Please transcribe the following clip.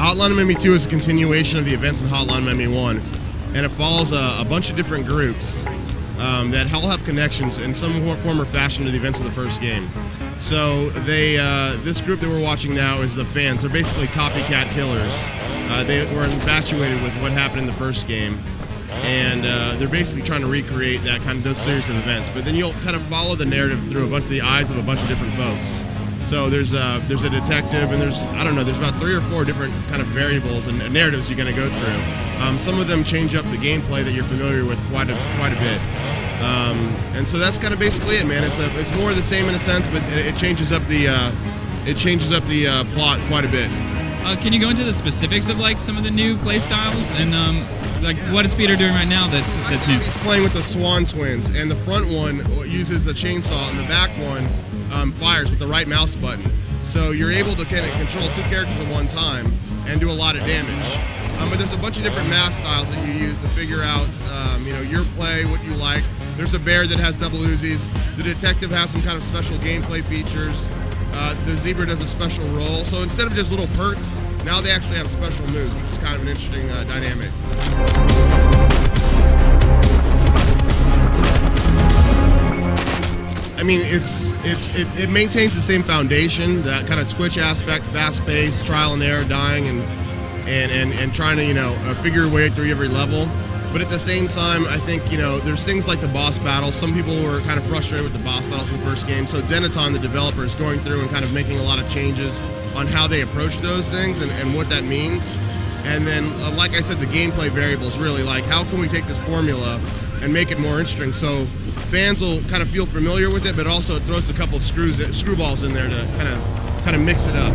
Hotline Miami 2 is a continuation of the events in Hotline Miami 1, and it follows a bunch of different groups that all have connections in some form or fashion to the events of the first game. So this group that we're watching now is the fans. They're basically copycat killers. They were infatuated with what happened in the first game, and they're basically trying to recreate those series of events. But then you'll kind of follow the narrative through the eyes of a bunch of different folks. So there's a detective, and there's about 3 or 4 different kind of variables and narratives you're going to go through. Some of them change up the gameplay that you're familiar with quite a bit. And so that's kind of basically it, man. It's more of the same in a sense, but it changes up the plot quite a bit. Can you go into the specifics of like some of the new play styles and like what is Peter doing right now that's new? He's playing with the Swan twins, and the front one uses a chainsaw, and the back one fires with the right mouse button. So you're able to kind of control 2 characters at one time and do a lot of damage. But there's a bunch of different mask styles that you use to figure out, your play, what you like. There's a bear that has double Uzis. The detective has some kind of special gameplay features. The zebra does a special roll. So instead of just little perks, now they actually have special moves, which is kind of an interesting dynamic. I mean, it maintains the same foundation, that kind of Twitch aspect, fast-paced, trial and error, dying, and trying to figure your way through every level. But at the same time, I think there's things like the boss battles. Some people were kind of frustrated with the boss battles in the first game. So Denaton, the developer, is going through and kind of making a lot of changes on how they approach those things and what that means. And then, like I said, the gameplay variables really, like, how can we take this formula and make it more interesting so fans will kind of feel familiar with it, but also it throws a couple screwballs in there to kind of mix it up.